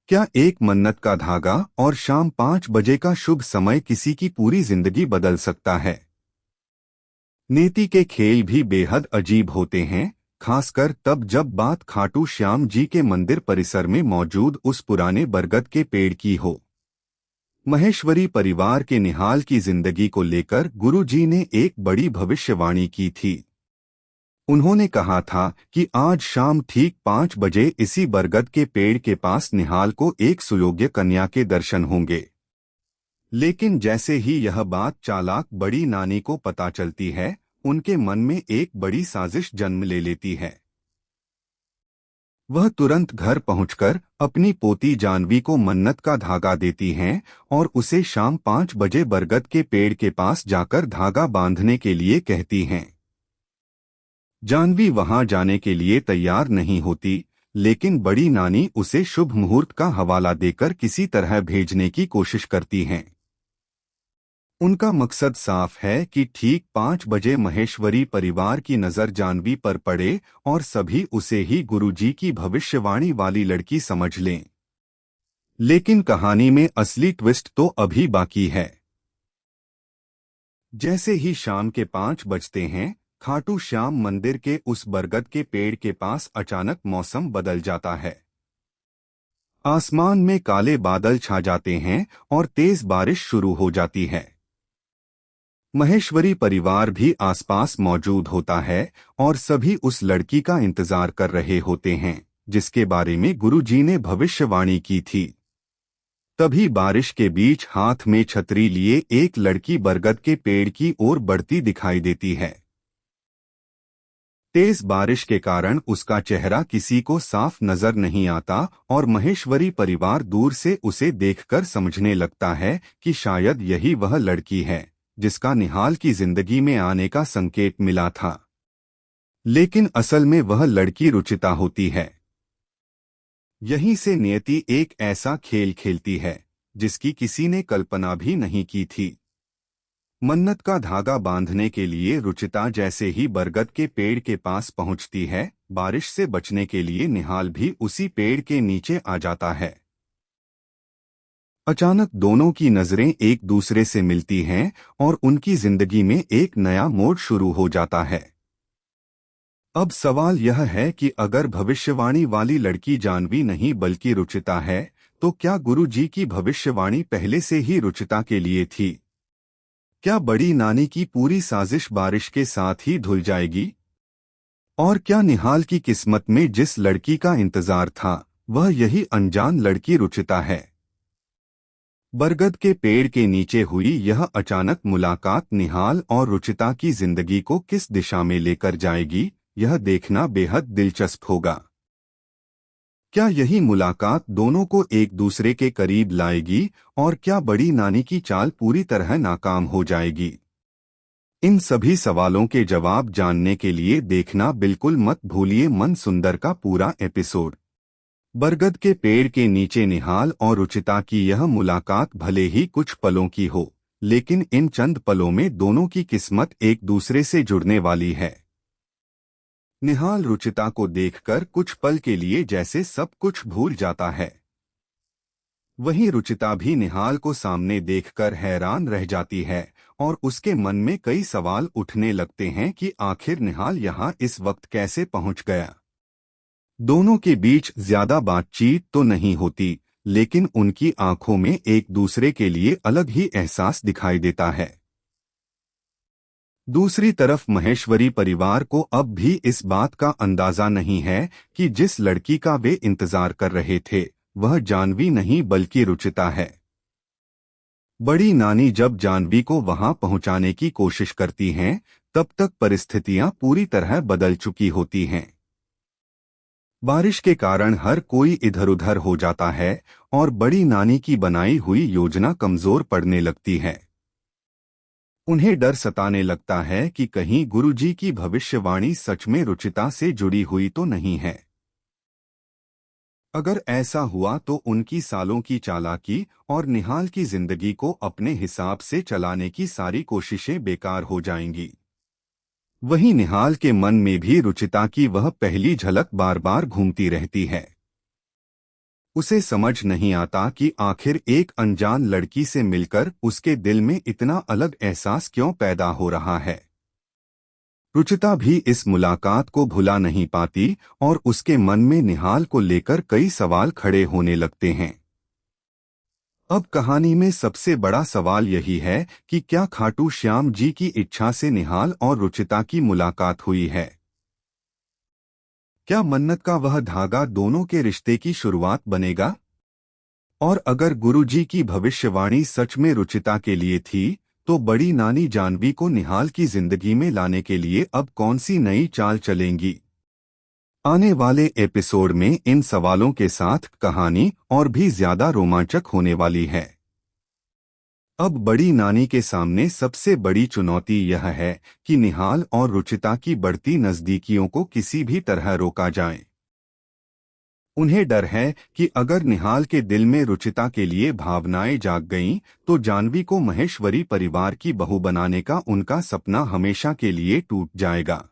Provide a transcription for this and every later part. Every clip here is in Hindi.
क्या एक मन्नत का धागा और शाम 5 बजे का शुभ समय किसी की पूरी जिंदगी बदल सकता है? नेति के खेल भी बेहद अजीब होते हैं, खासकर तब जब बात खाटू श्याम जी के मंदिर परिसर में मौजूद उस पुराने बरगद के पेड़ की हो। महेश्वरी परिवार के निहाल की जिंदगी को लेकर गुरु जी ने एक बड़ी भविष्यवाणी की थी। उन्होंने कहा था कि आज शाम ठीक 5 बजे इसी बरगद के पेड़ के पास निहाल को एक सुयोग्य कन्या के दर्शन होंगे। लेकिन जैसे ही यह बात चालाक बड़ी नानी को पता चलती है, उनके मन में एक बड़ी साजिश जन्म ले लेती है। वह तुरंत घर पहुंचकर अपनी पोती जानवी को मन्नत का धागा देती हैं और उसे शाम 5 बजे बरगद के पेड़ के पास जाकर धागा बांधने के लिए कहती हैं। जानवी वहां जाने के लिए तैयार नहीं होती, लेकिन बड़ी नानी उसे शुभ मुहूर्त का हवाला देकर किसी तरह भेजने की कोशिश करती हैं। उनका मकसद साफ है कि ठीक 5 बजे महेश्वरी परिवार की नजर जानवी पर पड़े और सभी उसे ही गुरुजी की भविष्यवाणी वाली लड़की समझ लें। लेकिन कहानी में असली ट्विस्ट तो अभी बाकी है। जैसे ही शाम के 5 बजते हैं, खाटू श्याम मंदिर के उस बरगद के पेड़ के पास अचानक मौसम बदल जाता है। आसमान में काले बादल छा जाते हैं और तेज बारिश शुरू हो जाती है। महेश्वरी परिवार भी आसपास मौजूद होता है और सभी उस लड़की का इंतजार कर रहे होते हैं, जिसके बारे में गुरुजी ने भविष्यवाणी की थी। तभी बारिश के बीच हाथ में छतरी लिए एक लड़की बरगद के पेड़ की ओर बढ़ती दिखाई देती है। तेज बारिश के कारण उसका चेहरा किसी को साफ नजर नहीं आता और महेश्वरी परिवार दूर से उसे देखकर समझने लगता है कि शायद यही वह लड़की है जिसका निहाल की जिंदगी में आने का संकेत मिला था। लेकिन असल में वह लड़की रुचिता होती है। यहीं से नियति एक ऐसा खेल खेलती है जिसकी किसी ने कल्पना भी नहीं की थी। मन्नत का धागा बांधने के लिए रुचिता जैसे ही बरगद के पेड़ के पास पहुंचती है, बारिश से बचने के लिए निहाल भी उसी पेड़ के नीचे आ जाता है। अचानक दोनों की नजरें एक दूसरे से मिलती हैं और उनकी जिंदगी में एक नया मोड़ शुरू हो जाता है। अब सवाल यह है कि अगर भविष्यवाणी वाली लड़की जानवी नहीं बल्कि रुचिता है, तो क्या गुरु जी की भविष्यवाणी पहले से ही रुचिता के लिए थी? क्या बड़ी नानी की पूरी साजिश बारिश के साथ ही धुल जाएगी? और क्या निहाल की किस्मत में जिस लड़की का इंतजार था, वह यही अनजान लड़की रुचिता है? बरगद के पेड़ के नीचे हुई यह अचानक मुलाकात निहाल और रुचिता की जिंदगी को किस दिशा में लेकर जाएगी, यह देखना बेहद दिलचस्प होगा। क्या यही मुलाकात दोनों को एक दूसरे के करीब लाएगी और क्या बड़ी नानी की चाल पूरी तरह नाकाम हो जाएगी? इन सभी सवालों के जवाब जानने के लिए देखना बिल्कुल मत भूलिए मन सुंदर का पूरा एपिसोड। बरगद के पेड़ के नीचे निहाल और रुचिता की यह मुलाकात भले ही कुछ पलों की हो, लेकिन इन चंद पलों में दोनों की किस्मत एक दूसरे से जुड़ने वाली है। निहाल रुचिता को देखकर कुछ पल के लिए जैसे सब कुछ भूल जाता है। वहीं रुचिता भी निहाल को सामने देखकर हैरान रह जाती है और उसके मन में कई सवाल उठने लगते हैं कि आखिर निहाल यहाँ इस वक्त कैसे पहुँच गया। दोनों के बीच ज्यादा बातचीत तो नहीं होती, लेकिन उनकी आंखों में एक दूसरे के लिए अलग ही एहसास दिखाई देता है। दूसरी तरफ महेश्वरी परिवार को अब भी इस बात का अंदाजा नहीं है कि जिस लड़की का वे इंतजार कर रहे थे, वह जानवी नहीं बल्कि रुचिता है। बड़ी नानी जब जानवी को वहां पहुंचाने की कोशिश करती हैं, तब तक परिस्थितियां पूरी तरह बदल चुकी होती हैं। बारिश के कारण हर कोई इधर-उधर हो जाता है और बड़ी नानी की बनाई हुई योजना कमजोर पड़ने लगती है। उन्हें डर सताने लगता है कि कहीं गुरुजी की भविष्यवाणी सच में रुचिता से जुड़ी हुई तो नहीं है। अगर ऐसा हुआ तो उनकी सालों की चालाकी और निहाल की जिंदगी को अपने हिसाब से चलाने की सारी कोशिशें बेकार हो जाएंगी। वहीं निहाल के मन में भी रुचिता की वह पहली झलक बार बार घूमती रहती है। उसे समझ नहीं आता कि आखिर एक अनजान लड़की से मिलकर उसके दिल में इतना अलग एहसास क्यों पैदा हो रहा है। रुचिता भी इस मुलाकात को भुला नहीं पाती और उसके मन में निहाल को लेकर कई सवाल खड़े होने लगते हैं। अब कहानी में सबसे बड़ा सवाल यही है कि क्या खाटू श्याम जी की इच्छा से निहाल और रुचिता की मुलाकात हुई है? क्या मन्नत का वह धागा दोनों के रिश्ते की शुरुआत बनेगा? और अगर गुरुजी की भविष्यवाणी सच में रुचिता के लिए थी, तो बड़ी नानी जानवी को निहाल की जिंदगी में लाने के लिए अब कौन सी नई चाल चलेंगी? आने वाले एपिसोड में इन सवालों के साथ कहानी और भी ज्यादा रोमांचक होने वाली है। अब बड़ी नानी के सामने सबसे बड़ी चुनौती यह है कि निहाल और रुचिता की बढ़ती नजदीकियों को किसी भी तरह रोका जाए। उन्हें डर है कि अगर निहाल के दिल में रुचिता के लिए भावनाएं जाग गईं, तो जानवी को महेश्वरी परिवार की बहू बनाने का उनका सपना हमेशा के लिए टूट जाएगा।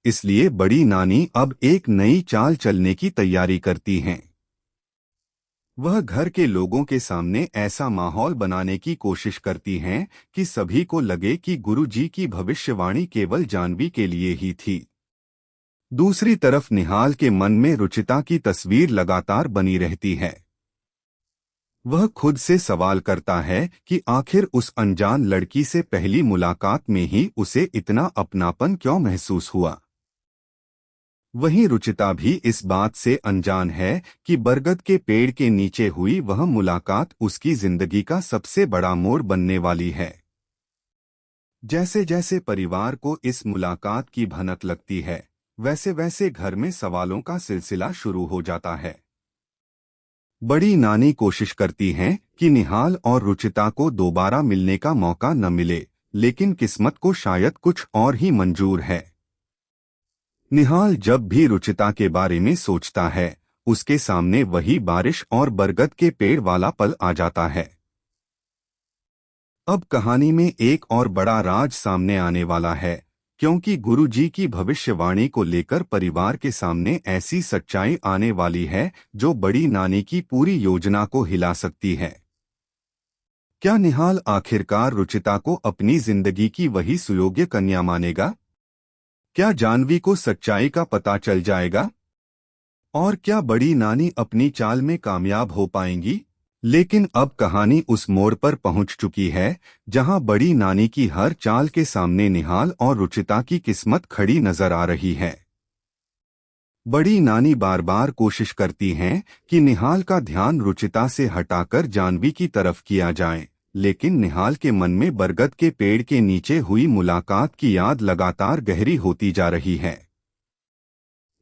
इसलिए बड़ी नानी अब एक नई चाल चलने की तैयारी करती हैं। वह घर के लोगों के सामने ऐसा माहौल बनाने की कोशिश करती हैं कि सभी को लगे कि गुरुजी की भविष्यवाणी केवल जानवी के लिए ही थी। दूसरी तरफ निहाल के मन में रुचिता की तस्वीर लगातार बनी रहती है। वह खुद से सवाल करता है कि आखिर उस अनजान लड़की से पहली मुलाकात में ही उसे इतना अपनापन क्यों महसूस हुआ। वहीं रुचिता भी इस बात से अनजान है कि बरगद के पेड़ के नीचे हुई वह मुलाकात उसकी जिंदगी का सबसे बड़ा मोड़ बनने वाली है। जैसे जैसे परिवार को इस मुलाकात की भनक लगती है, वैसे वैसे घर में सवालों का सिलसिला शुरू हो जाता है। बड़ी नानी कोशिश करती हैं कि निहाल और रुचिता को दोबारा मिलने का मौका न मिले, लेकिन किस्मत को शायद कुछ और ही मंजूर है। निहाल जब भी रुचिता के बारे में सोचता है, उसके सामने वही बारिश और बरगद के पेड़ वाला पल आ जाता है। अब कहानी में एक और बड़ा राज सामने आने वाला है, क्योंकि गुरुजी की भविष्यवाणी को लेकर परिवार के सामने ऐसी सच्चाई आने वाली है जो बड़ी नानी की पूरी योजना को हिला सकती है। क्या निहाल आखिरकार रुचिता को अपनी जिंदगी की वही सुयोग्य कन्या मानेगा? क्या जानवी को सच्चाई का पता चल जाएगा? और क्या बड़ी नानी अपनी चाल में कामयाब हो पाएंगी? लेकिन अब कहानी उस मोड़ पर पहुंच चुकी है जहां बड़ी नानी की हर चाल के सामने निहाल और रुचिता की किस्मत खड़ी नजर आ रही है। बड़ी नानी बार बार कोशिश करती हैं कि निहाल का ध्यान रुचिता से हटाकर जानवी की तरफ किया जाए, लेकिन निहाल के मन में बरगद के पेड़ के नीचे हुई मुलाकात की याद लगातार गहरी होती जा रही है।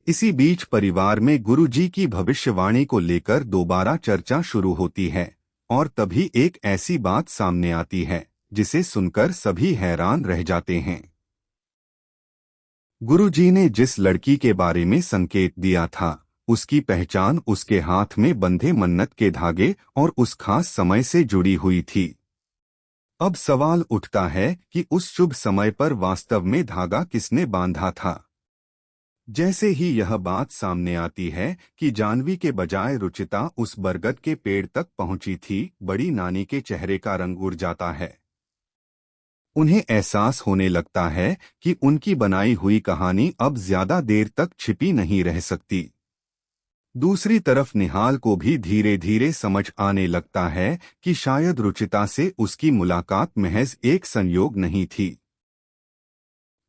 इसी बीच परिवार में गुरुजी की भविष्यवाणी को लेकर दोबारा चर्चा शुरू होती है, और तभी एक ऐसी बात सामने आती है जिसे सुनकर सभी हैरान रह जाते हैं। गुरुजी ने जिस लड़की के बारे में संकेत दिया था, उसकी पहचान उसके हाथ में बंधे मन्नत के धागे और उस खास समय से जुड़ी हुई थी। अब सवाल उठता है कि उस शुभ समय पर वास्तव में धागा किसने बांधा था। जैसे ही यह बात सामने आती है कि जानवी के बजाय रुचिता उस बरगद के पेड़ तक पहुंची थी, बड़ी नानी के चेहरे का रंग उड़ जाता है। उन्हें एहसास होने लगता है कि उनकी बनाई हुई कहानी अब ज्यादा देर तक छिपी नहीं रह सकती। दूसरी तरफ निहाल को भी धीरे धीरे समझ आने लगता है कि शायद रुचिता से उसकी मुलाकात महज एक संयोग नहीं थी।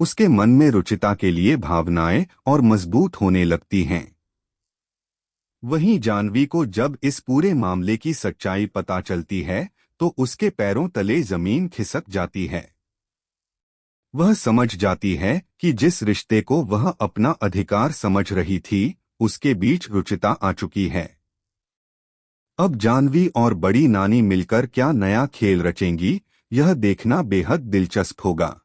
उसके मन में रुचिता के लिए भावनाएं और मजबूत होने लगती हैं। वहीं जानवी को जब इस पूरे मामले की सच्चाई पता चलती है, तो उसके पैरों तले जमीन खिसक जाती है। वह समझ जाती है कि जिस रिश्ते को वह अपना अधिकार समझ रही थी, उसके बीच रुचिता आ चुकी है। अब जानवी और बड़ी नानी मिलकर क्या नया खेल रचेंगी, यह देखना बेहद दिलचस्प होगा।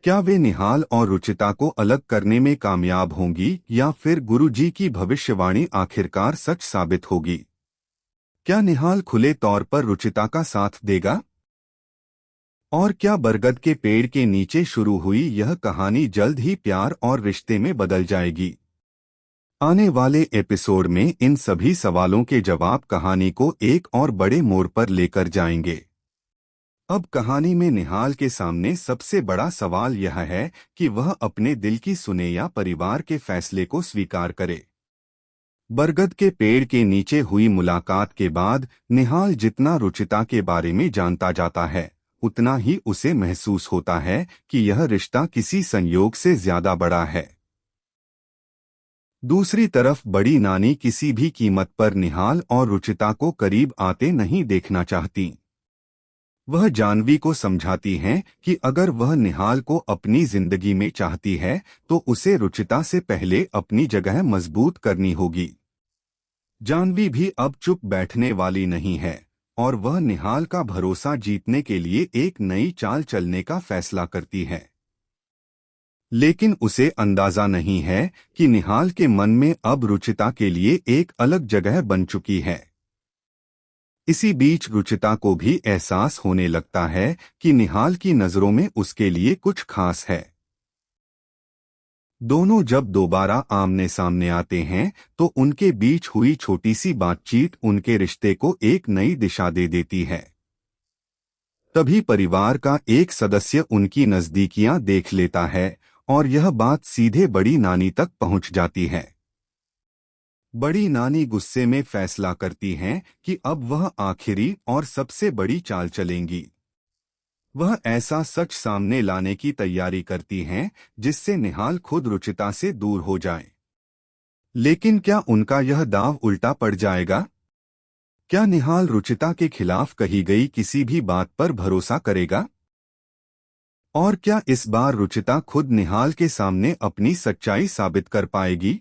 क्या वे निहाल और रुचिता को अलग करने में कामयाब होंगी या फिर गुरुजी की भविष्यवाणी आखिरकार सच साबित होगी? क्या निहाल खुले तौर पर रुचिता का साथ देगा? और क्या बरगद के पेड़ के नीचे शुरू हुई यह कहानी जल्द ही प्यार और रिश्ते में बदल जाएगी? आने वाले एपिसोड में इन सभी सवालों के जवाब कहानी को एक और बड़े मोड़ पर लेकर जाएंगे। अब कहानी में निहाल के सामने सबसे बड़ा सवाल यह है कि वह अपने दिल की सुने या परिवार के फैसले को स्वीकार करे। बरगद के पेड़ के नीचे हुई मुलाकात के बाद निहाल जितना रुचिता के बारे में जानता जाता है, उतना ही उसे महसूस होता है कि यह रिश्ता किसी संयोग से ज्यादा बड़ा है। दूसरी तरफ बड़ी नानी किसी भी कीमत पर निहाल और रुचिता को करीब आते नहीं देखना चाहती। वह जाह्नवी को समझाती हैं कि अगर वह निहाल को अपनी जिंदगी में चाहती है तो उसे रुचिता से पहले अपनी जगह मजबूत करनी होगी। जाह्नवी भी अब चुप बैठने वाली नहीं है और वह निहाल का भरोसा जीतने के लिए एक नई चाल चलने का फैसला करती है। लेकिन उसे अंदाजा नहीं है कि निहाल के मन में अब रुचिता के लिए एक अलग जगह बन चुकी है। इसी बीच रुचिता को भी एहसास होने लगता है कि निहाल की नजरों में उसके लिए कुछ खास है। दोनों जब दोबारा आमने सामने आते हैं तो उनके बीच हुई छोटी सी बातचीत उनके रिश्ते को एक नई दिशा दे देती है। तभी परिवार का एक सदस्य उनकी नजदीकियां देख लेता है और यह बात सीधे बड़ी नानी तक पहुंच जाती है। बड़ी नानी गुस्से में फैसला करती हैं कि अब वह आखिरी और सबसे बड़ी चाल चलेंगी। वह ऐसा सच सामने लाने की तैयारी करती हैं जिससे निहाल खुद रुचिता से दूर हो जाए। लेकिन क्या उनका यह दांव उल्टा पड़ जाएगा? क्या निहाल रुचिता के खिलाफ कही गई किसी भी बात पर भरोसा करेगा? और क्या इस बार रुचिता खुद निहाल के सामने अपनी सच्चाई साबित कर पाएगी?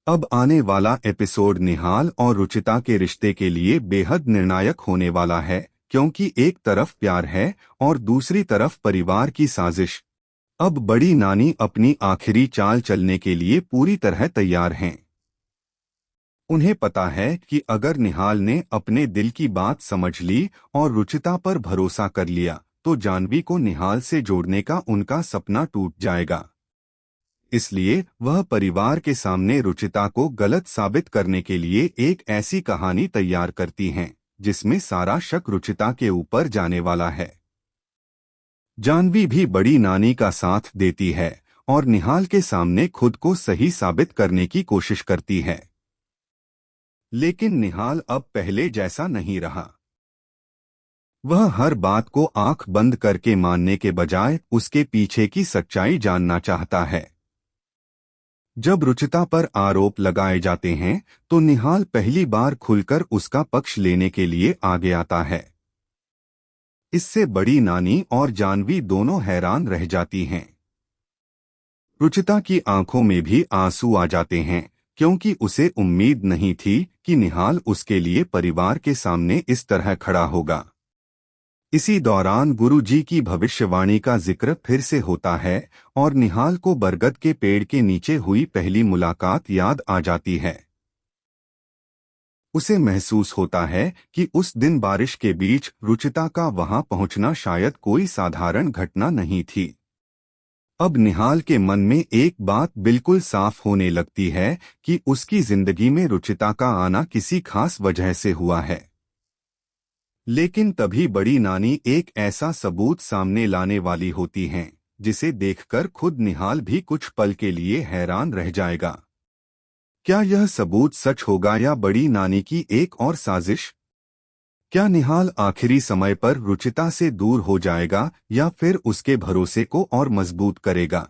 अब आने वाला एपिसोड निहाल और रुचिता के रिश्ते के लिए बेहद निर्णायक होने वाला है, क्योंकि एक तरफ प्यार है और दूसरी तरफ परिवार की साजिश। अब बड़ी नानी अपनी आखिरी चाल चलने के लिए पूरी तरह तैयार हैं। उन्हें पता है कि अगर निहाल ने अपने दिल की बात समझ ली और रुचिता पर भरोसा कर लिया तो जाह्नवी को निहाल से जोड़ने का उनका सपना टूट जाएगा। इसलिए वह परिवार के सामने रुचिता को गलत साबित करने के लिए एक ऐसी कहानी तैयार करती हैं जिसमें सारा शक रुचिता के ऊपर जाने वाला है। जाह्नवी भी बड़ी नानी का साथ देती है और निहाल के सामने खुद को सही साबित करने की कोशिश करती है। लेकिन निहाल अब पहले जैसा नहीं रहा। वह हर बात को आंख बंद करके मानने के बजाय उसके पीछे की सच्चाई जानना चाहता है। जब रुचिता पर आरोप लगाए जाते हैं तो निहाल पहली बार खुलकर उसका पक्ष लेने के लिए आगे आता है। इससे बड़ी नानी और जाह्नवी दोनों हैरान रह जाती हैं। रुचिता की आंखों में भी आंसू आ जाते हैं, क्योंकि उसे उम्मीद नहीं थी कि निहाल उसके लिए परिवार के सामने इस तरह खड़ा होगा। इसी दौरान गुरुजी की भविष्यवाणी का जिक्र फिर से होता है और निहाल को बरगद के पेड़ के नीचे हुई पहली मुलाकात याद आ जाती है। उसे महसूस होता है कि उस दिन बारिश के बीच रुचिता का वहां पहुंचना शायद कोई साधारण घटना नहीं थी। अब निहाल के मन में एक बात बिल्कुल साफ होने लगती है कि उसकी जिंदगी में रुचिता का आना किसी खास वजह से हुआ है। लेकिन तभी बड़ी नानी एक ऐसा सबूत सामने लाने वाली होती हैं जिसे देखकर खुद निहाल भी कुछ पल के लिए हैरान रह जाएगा। क्या यह सबूत सच होगा या बड़ी नानी की एक और साजिश? क्या निहाल आखिरी समय पर रुचिता से दूर हो जाएगा या फिर उसके भरोसे को और मजबूत करेगा?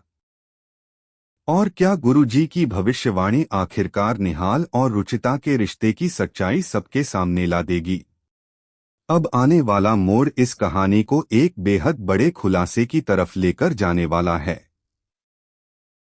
और क्या गुरुजी की भविष्यवाणी आखिरकार निहाल और रुचिता के रिश्ते की सच्चाई सबके सामने ला देगी? अब आने वाला मोड़ इस कहानी को एक बेहद बड़े खुलासे की तरफ लेकर जाने वाला है।